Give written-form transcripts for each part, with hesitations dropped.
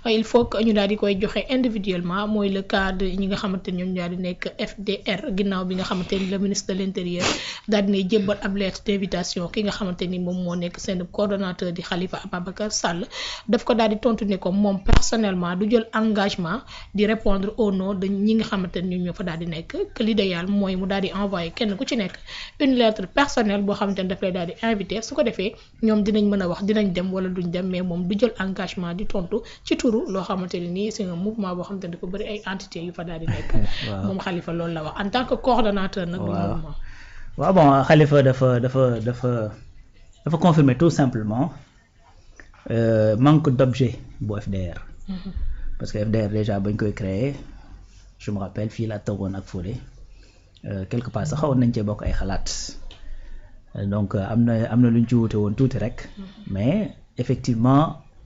il faut que ñu daal di koy joxe individuellement mooy le cas de ñi nga xamante ni ñoom daal di nekk FDR ginnaaw bi nga xamante ni le ministre de l'intérieur daal di nay jébbal ab lettre d'invitation ki nga xamante ni moom moo nekk seen coordonnateur di Khalifa Ababacar Sall daf ko daal di tontu ne ko moom personnellement du jël engagement di répondre au nom de ñi nga xamante ni ñoom ñoo fa daal di nekk que l'idéal mooy mu daal di envoyer kenn ku ci nekk une lettre personnelle boo xamante ni daf lay daal di invité su ko defee ñoom dinañ mën a wax dinañ dem wala duñ dem mais moom du jël engagement di tontu ci turu loo xamante ni nii c'est un mouvement boo xamante ni dafa bëri ay entités yu fa daal di nekk. moom Khalifa loolu la wax en tant que coordonnateur nag. du mouvement. waaw bon Khalifa dafa confirmer tout simplement manque d'objet bu FDR. parce que FDR déjà bañ koy créer je me rappelle fii laa toogoon ak Fodé quelque part sax xawoon nañ cee bokk ay xalaat donc am na lu ñu ci wute woon tuuti rek mais effectivement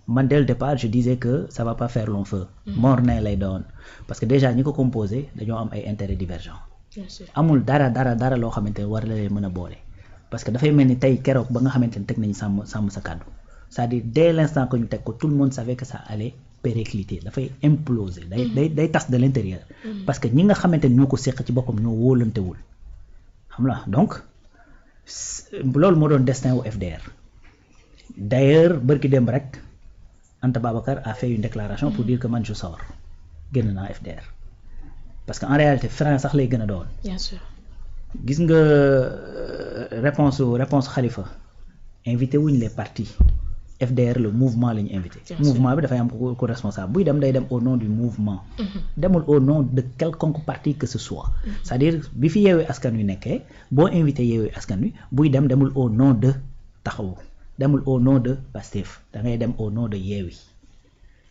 man dès le départ je disais que ça va pas faire long feu morne lay doon parce que déjà ñi ko composé dañoo am ay intérêts divergents amul dara loo xamante ne war la leen mën a boole parce que dafay mel ni tey keroog ba nga xamante ne teg nañu sàmm sa kàddu c'est-à-dire dès l'instant que ñu teg ko tout le monde savait que ça allait péricliter dafay imploser day tas de l'intérieur parce que ñi nga xamante ni ñoo ko séq ci boppam ñoo wóolantewul xam la donc loolu moo doon destin wu FDR d'ailleurs bërki démb rek Anta Babacar a fait une déclaration pour dire que man je sors génn naa FDR parce que en réalité frein sax lay gën a doon bien sûr gis nga réponse Khalifa invité wuñ les partis FDR le mouvement la ñu invité mouvement bi dafay am ko responsable buy dem day dem au nom du mouvement demul au nom de quelconque parti que ce soit c'est-à-dire bi fi Yewwi Askan Wi nekkee boo invité Yewwi Askan Wi buy demul au nom de Taxawu demul au nom de Pastef da ngay dem au nom de Yewwi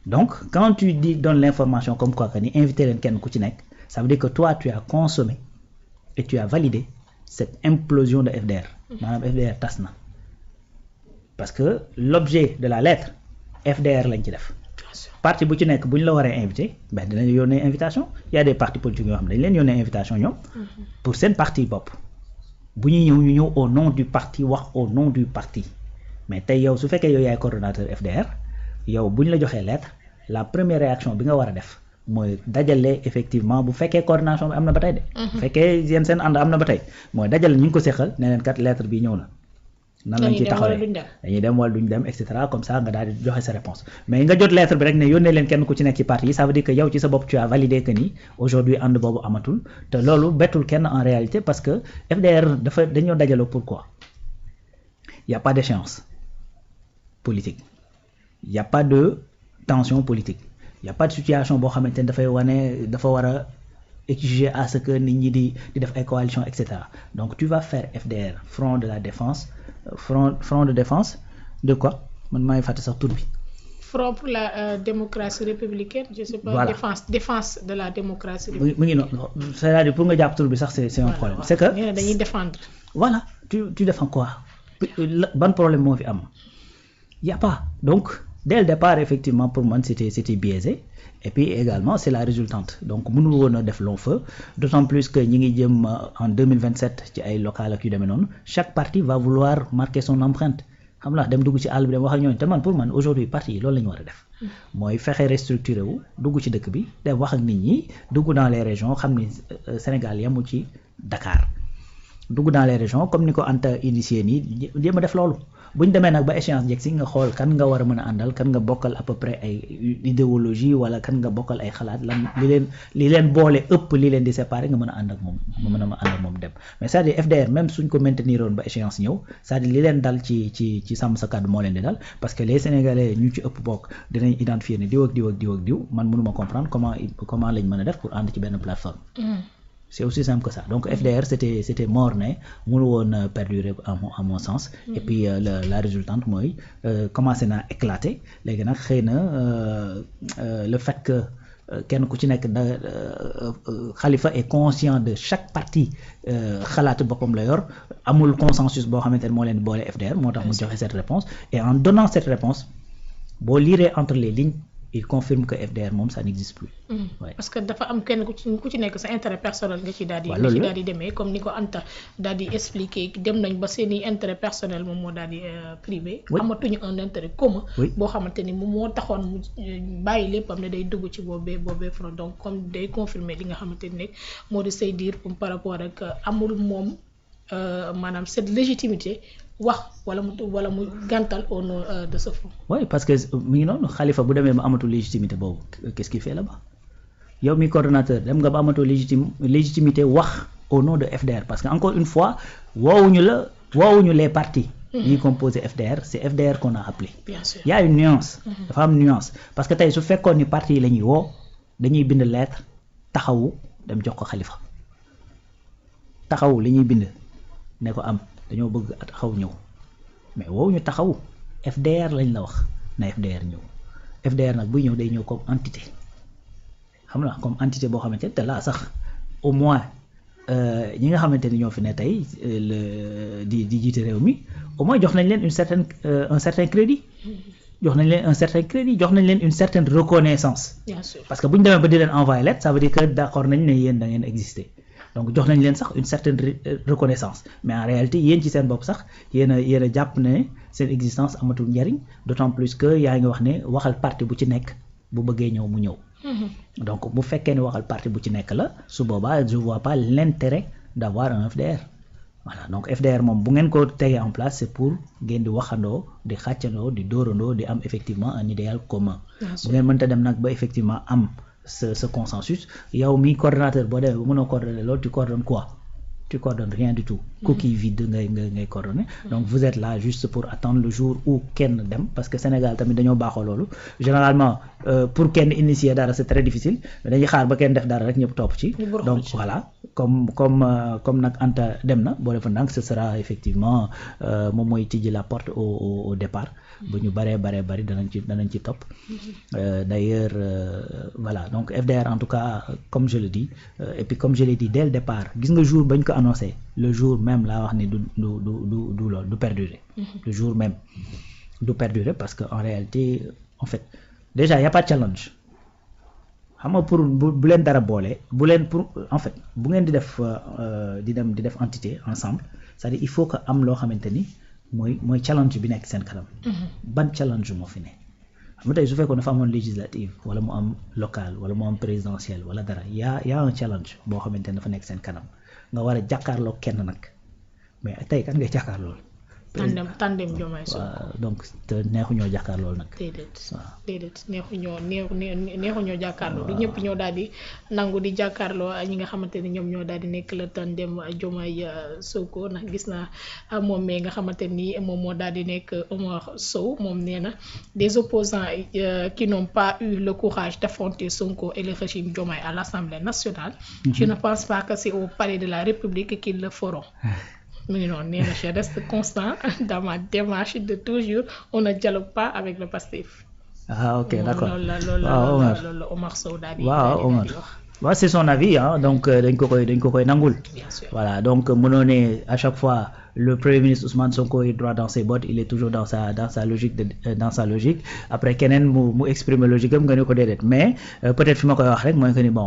donc quand tu donnes l'information comme quoi que ni invité leen kenn ku ci nekk ça veut dire que toi tu as consommé et tu as validé cette implosion de FDR maanaam FDR tas na parce que l'objet de la lettre FDR lañ ci def parti bu ci nekk bu ñu la waree invité ben dinañu yónnee invitation il y a des partis politiques yoo xam ne dañ leen yónnee invitation ñoom pour seen parti bopp bu ñuy ñëw ñu ñëw au nom du parti wax au nom du parti mais tey yow su fekkee yow yaay coordonnateur FDR yow bu ñu la joxee lettre la première réaction bi nga war a def mooy dajale effectivement bu fekkee coordination bi am na ba tey de bu fekkee yéen seen ànd am na ba tey mooy dajale ñu ngi ko seqal ne leen kat lettre bi ñëw na nan lañ ci taxawee dañuy dem wala duñ dem et cetera comme ça nga daal di joxe sa réponse mais nga jot lettre bi rek ne yónnee leen kenn ku ci nekk ci parti yi ça veut dire que yow ci sa bopp tu as validé que ni aujourd'hui ànd boobu amatul te loolu bettul kenn en réalité parce que FDR dañoo dajaloo pourquoi il y a pas d'échéance politique il y a pas de tension politique il y a pas de situation boo xamante ne dafay wane dafa war a exiger à ce que nit ñi di def ay coalition et cetera donc tu vas faire FDR front de la défense front de défense de quoi man maa ngi fàtte sax tur bi. Front pour la démocratie républicaine je sais pas. Voilà. défense de la démocratie mu républicaine. ngi noonu c'est-à-dire pour nga jàpp tur bi sax c'est un problème. c'est que dañuy défendre. voilà tu défends quoi ban problème moo fi am y a pas donc dès le départ effectivement pour man c'était biaisé et puis également c'est la résultante donc mënul woon a def long feu d'autant plus que ñi ngi jëm en 2027 ci ay local ak yu demee noonu chaque parti va vouloir marquer son empreinte xam nga dem dugg ci àll bi dem wax ak ñooñu te man pour man aujourd'hui parti yi loolu la ñu war a def mooy fexe restructurer wu dugg ci dëkk bi dem wax ak nit ñi dugg dans les régions xam ni Sénégal yemu ci Dakar dugg dans les régions comme ni ko Anta initié nii jéem a def loolu bu ñu demee nag ba échéance jeg si nga xool kan nga war a mën a àndal kan nga bokkal à peu près ay idéologie wala kan nga bokkal ay xalaat lan li leen boole ëpp li leen di séparer nga mën a ànd ak moom nga mën a ànd ak moom dem mais c'est-à-dire FDR même suñ ko maintenir woon ba échéance ñëw c'est-à-dire li leen dal ci sàmm sa kàddu moo leen di dal parce que les Sénégalais ñu ci ëpp bokk dinañ identifier ne diw ak diw ak diw ak diw man mënuma comprendre comment lañ mën a def pour ànd ci benn plateforme. C'est aussi simple que ça donc FDR c'était morne mënu woon perdurer à mon sens et puis la résultante mooy commencé naa éclater léegi nag xëy na le fait que kenn ku ci nekk Khalifa est conscient de chaque parti xalaatu boppam la yor amul consensus boo xamante ne moo leen boole FDR moo tax mu joxe cette réponse et en donnant cette réponse boo liree entre les lignes il confirme que FDR moom ça n'existe plus. Ouais. parce que dafa am kenn ku ci nekk sa intérêt personnel nga ci daal di. waaw loolu daal di demee comme ni ko Anta daal di expliquer dem nañ ba seeni intérêt personnel moom moo daal di privé. amatuñu un intérêt commun. boo xamante ni moom moo taxoon mu bàyyi léppam ne day dugg ci boobee front donc comme day confirmer li nga xamante ni rek moo di say dire par rapport ak amul moom maanaam cette légitimité. wax wala mu gàntal au nom de ce front. oui parce que mi ngi noonu Khalifa bu demee ba amatul légitimité boobu qu'est-ce qu'il fait là-bas yow mi coordonnateur dem nga ba amatul légitimité wax au nom de FDR parce que encore une fois woowuñu les partis yi composé FDR c'est FDR qu'on a appelé. Bien sûr. Il y a une nuance. dafa am nuance parce que tey su fekkoon ni parti yi la ñuy woo dañuy bind lettre taxawu dem jox ko Khalifa taxawu li ñuy bind ne ko am. dañoo bëgg taxaw ñëw mais wow ñu taxaw FDR lañ la wax na FDR ñëw FDR nag buy ñëw day ñëw comme entité xam nga comme entité boo xamante ne te là sax au moins ñi nga xamante ni ñoo fi ne tey di jiite réew mi au moins jox nañ leen un certain crédit jox nañ leen un certain crédit jox nañ leen une certaine reconnaissance. Bien sûr. parce que bu ñu demee ba di leen envoyer lettre ça veut dire que d'accord nañ ne yéen da ngeen exister. donc jox nañ leen sax une certaine reconnaissance mais en réalité yéen ci seen bopp sax yéen a jàpp ne seen existence amatul njariñ d'autant plus que yaa ngi wax ne waxal parti bu ci nekk bu bëggee ñëw mu ñëw. donc bu fekkee ne waxal parti bu ci nekk la su boobaa je vois pas l'intérêt d'avoir un FDR. voilà donc FDR moom bu ngeen ko tegee en place c'est pour ngeen di waxandoo di xàccandoo di dóorandoo di am effectivement un idéal commun. bu ngeen mënta dem nag ba effectivement am. ce consensus yow mi coordonnateur boo demee ba mënoo coordonner loolu tu coordonnes quoi tu coordonnes rien du tout coquille vide ngay coordonner donc vous êtes là juste pour attendre le jour où kenn dem parce que Sénégal tamit dañoo baaxoo loolu généralement pour kenn initier dara c'est très difficile mais dañuy xaar ba kenn def dara rek ñëpp topp ci donc voilà comme nag Anta dem na boo defa nag ce sera effectivement moom mooy tijji la porte au départ ba ñu bari danañ ci topp d'ailleurs voilà donc FDR en tout cas comme je le dis et puis comme je l'ai dit dès le départ gis nga jour bañ ko annoncé le jour même laa wax ni du loolu du perdurer le jour même du perdurer parce que en réalité en fait déjà y a pas de challenge xam nga pour bu leen dara boole bu leen pour en fait bu ngeen di def entité ensemble c'est-à-dire il faut que am loo xamante ni mooy challenge bi nekk seen kanam. ban challenge moo fi ne xam nga tey su fekkoon dafa amoon législative wala mu am local wala mu am présidentiel wala dara y a un challenge boo xamante ne dafa nekk seen kanam nga war a jàkkaarloo kenn nag mais tey kan ngay jàkkaarloo. tandem Diomaye Sonko. donc te neexuñoo jàkkaarloo nag. déedéet neexuñoo jàkkaarloo du ñëpp ñoo daal di nangu di jàkkaarloo ñi nga xamante ni ñoom ñoo daal di nekk le tandem Diomaye Sonko ndax gis naa moom mais nga xamante ni moom moo daal di nekk Omar Sow moom nee na des opposants qui n'ont pas eu le courage d'affronter Sonko et le régime Diomaye à l'Assemblée nationale. Je ne pense pas que c'est au palais de la République qu'ils le feront. Mais non, je reste constant dans ma démarche de toujours on ne dialogue pas avec le PASTEF. Ah ok d'accord. loolu Omar Sow daal di Omar waaw c'est son avis hein donc dañ ko koy nangul. Bien sûr. Voilà donc mënoo ne à chaque fois le premier ministre Ousmane Sonko est droit dans ses bottes il est toujours dans sa logique après keneen mu exprimer logique am nga ne ko déedéet mais peut-être fi ma koy wax rek mooy que ni bon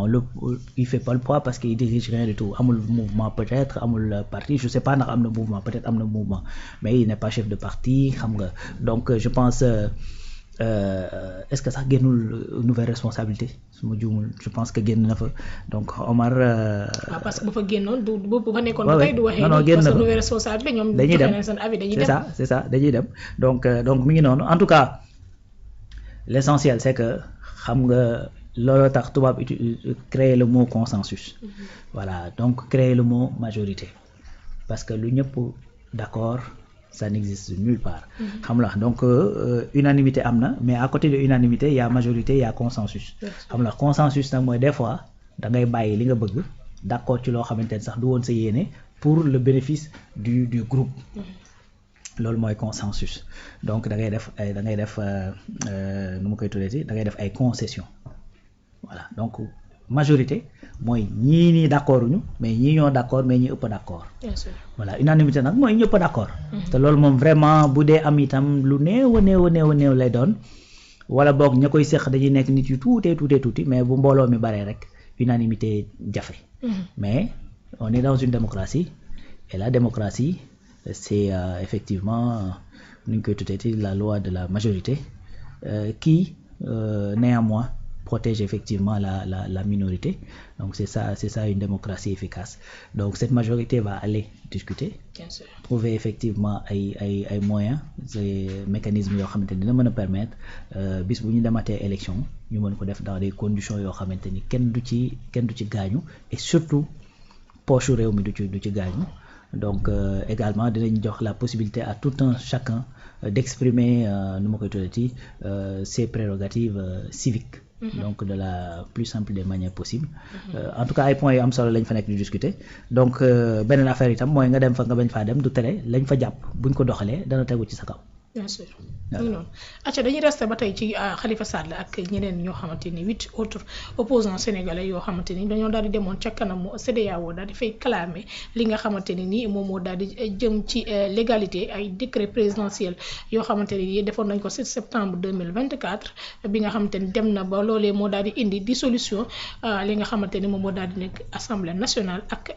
il fait pas le poids parce que il dirige rien du tout amul mouvement peut-être amul parti je sais pas ndax am na mouvement peut-être am na mouvement mais il n'est pas chef de parti xam nga donc je pense est-ce que sax génnul nouvelle responsabilité su ma juumul je pense que génn na fa donc Omar. waaw parce que bu fa génnoon bu fa nekkoon ba tey du waxee. non génn na parce que nouvelle responsabilité ñoom. dañuy dem seen avis dañuy dem c'est ça dañuy dem donc mi ngi noonu en tout cas l'essentiel c'est que xam nga looloo tax tubaab créer le mot consensus. Voilà donc créer le mot majorité parce que lu ñëpp d'accord. Ça n'existe nulle part. xam nga donc unanimité am na mais à côté de unanimité il y a majorité il y a consensus. xam nga consensus nag mooy des fois da ngay bàyyi li nga bëgg d'accord ci loo xamante ne sax du woon sa yéene pour le bénéfice du groupe. loolu mooy consensus donc da ngay def nu ma koy tuddee da ngay def ay concessions voilà donc majorité mooy ñii nii d'accord uñu mais ñii ñoo d'accord mais ñi ëpp d'accord. Bien sûr. Voilà unanimité nag mooy ñëpp d'accord. te loolu moom vraiment bu dee am itam lu néew lay doon wala boog ña koy seq dañuy nekk nit yu tuuti mais bu mbooloo mi baree rek unanimité jafe. Mais on est dans une démocratie et la démocratie c'est effectivement nu ñu koy tuddee la loi de la majorité qui néanmoins protège effectivement la minorité. Donc c'est ça une démocratie efficace. Donc cette majorité va aller discuter, bien sûr, trouver effectivement ay moyens, des mécanismes yoo xamante ni dina mën a permettre bis bu ñu dematee élection ñu mën ko def dans des conditions yoo xamante ni kenn du ci gaañu et surtout poche réew mi du ci gaañu. Donc également dinañ jox la possibilité à tout un chacun d'exprimer nu ma koy tuddati ses prérogatives civiques. Donc de la plus simple des manières possibles. En tout cas ay points yu am solo lañ fa nekk di discuter. Donc beneen affaire itam mooy nga dem fa nga bañ faa dem du tere lañ fa jàpp buñ ko doxalee dana tegu ci sa kaw. Bien sûr. noonu acca dañuy resté ba tey ci Khalifa Sall ak ñeneen ñoo xamante ni 8 autres opposants sénégalais yoo xamante ni dañoo daal di demoon ca kanamu CEDEAO daal di fay clamer li nga xamante ni nii moom moo daal di jëm ci légalité ay décret présidentiel yoo xamante ni defoon nañ ko 7 septembre 2024 bi nga xamante ni dem na ba loolee moo daal di indi dissolution li nga xamante ni moom moo daal di nekk assemblée nationale ak